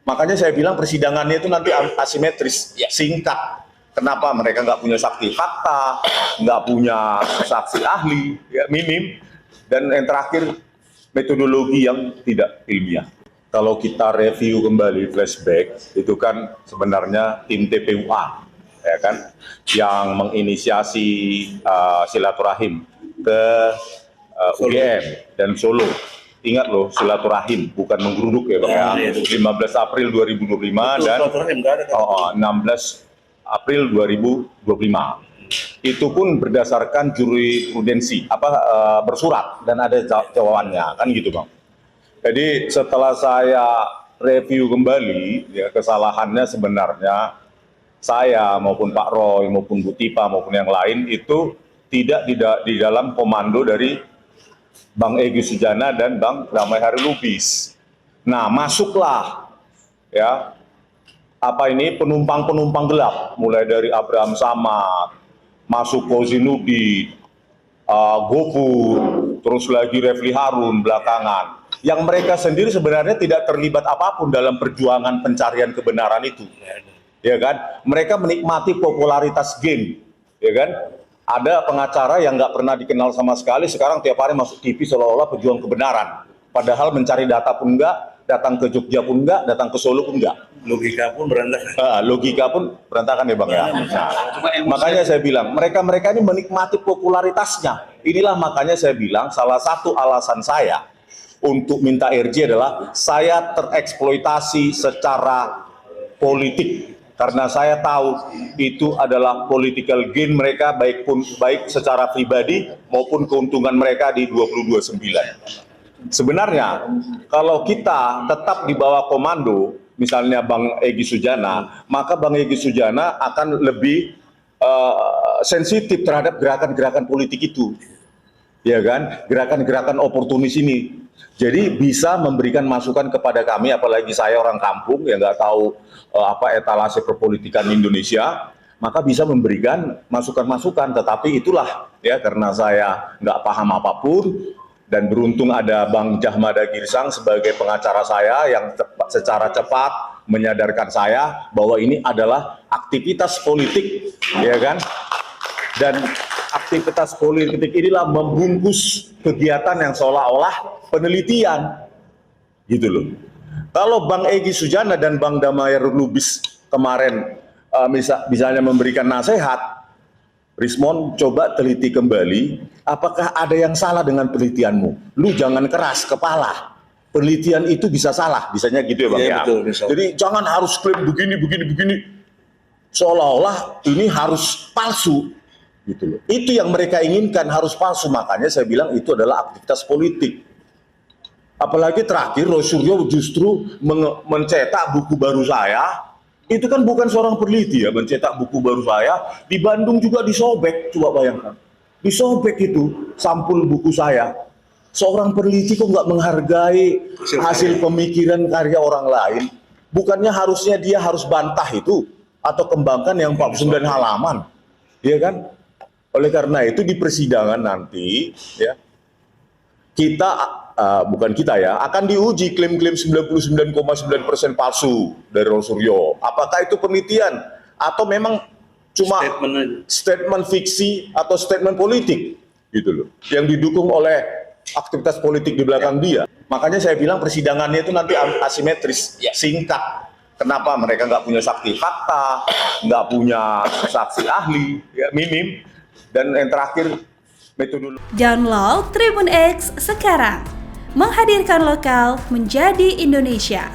Makanya saya bilang persidangannya itu nanti asimetris, singkat. Kenapa? Mereka nggak punya saksi fakta, nggak punya saksi ahli, ya, minim. Dan yang terakhir, metodologi yang tidak ilmiah. Kalau kita review kembali flashback, itu kan sebenarnya tim TPUA, ya kan, yang menginisiasi silaturahim ke UGM dan Solo. Ingat loh, silaturahim, bukan menggeruduk ya Bang ya. 15 April 2025 dan 16 April 2025. Itu pun berdasarkan jurisprudensi, bersurat dan ada jawabannya, kan gitu Bang. Jadi setelah saya review kembali, ya kesalahannya sebenarnya saya maupun Pak Roy maupun Bu Tipa maupun yang lain itu tidak di dalam komando dari Bang Egy Sujana dan Bang Damai Hari Lubis. Nah, masuklah ya penumpang-penumpang gelap, mulai dari Abraham Samad, masuk Kozinudi, Gofur, terus lagi Refli Harun belakangan. Yang mereka sendiri sebenarnya tidak terlibat apapun dalam perjuangan pencarian kebenaran itu. Ya kan? Mereka menikmati popularitas game, ya kan? Ada pengacara yang nggak pernah dikenal sama sekali, sekarang tiap hari masuk TV seolah-olah pejuang kebenaran. Padahal mencari data pun enggak, datang ke Jogja pun enggak, datang ke Solo pun enggak. Logika pun berantakan. Logika pun berantakan ya Bang ya. Makanya saya bilang, mereka ini menikmati popularitasnya. Inilah makanya saya bilang salah satu alasan saya untuk minta RJ adalah saya tereksploitasi secara politik. Karena saya tahu itu adalah political gain mereka baik secara pribadi maupun keuntungan mereka di 229. Sebenarnya kalau kita tetap di bawah komando misalnya Bang Egy Sujana, maka Bang Egy Sujana akan lebih sensitif terhadap gerakan-gerakan politik itu. Ya kan? Gerakan-gerakan oportunis ini. Jadi bisa memberikan masukan kepada kami, apalagi saya orang kampung yang nggak tahu etalase perpolitikan Indonesia, maka bisa memberikan masukan-masukan. Tetapi itulah ya, karena saya nggak paham apapun dan beruntung ada Bang Jahmada Girsang sebagai pengacara saya yang secara cepat menyadarkan saya bahwa ini adalah aktivitas politik, ya kan? Dan aktivitas politik inilah membungkus kegiatan yang seolah-olah penelitian, gitu loh. Kalau Bang Egy Sujana dan Bang Damai Lubis kemarin misalnya memberikan nasihat, Rismon coba teliti kembali, apakah ada yang salah dengan penelitianmu? Lu jangan keras kepala, penelitian itu bisa salah, bisanya gitu ya Bang ya. Betul, bisa. Jadi jangan harus klaim begini, seolah-olah ini harus palsu. Gitu loh. Itu yang mereka inginkan, harus palsu. Makanya saya bilang itu adalah aktivitas politik. Apalagi terakhir Roy Suryo justru mencetak buku baru saya. Itu kan bukan seorang peneliti ya, mencetak buku baru saya. Di Bandung juga disobek, coba bayangkan. Disobek itu sampul buku saya. Seorang peneliti kok nggak menghargai hasil pemikiran karya orang lain? Bukannya harusnya dia harus bantah itu atau kembangkan yang 49 halaman, ya kan? Oleh karena itu di persidangan nanti ya bukan kita ya, akan diuji klaim-klaim 99,9% palsu dari Roy Suryo. Apakah itu penelitian atau memang cuma statement fiksi atau statement politik gitu loh, yang didukung oleh aktivitas politik di belakang dia. Makanya saya bilang persidangannya itu nanti asimetris, singkat. Kenapa? Mereka nggak punya saksi fakta, nggak punya saksi ahli, ya, minim. Dan yang terakhir, metodologi. Download Tribun X sekarang, menghadirkan lokal menjadi Indonesia.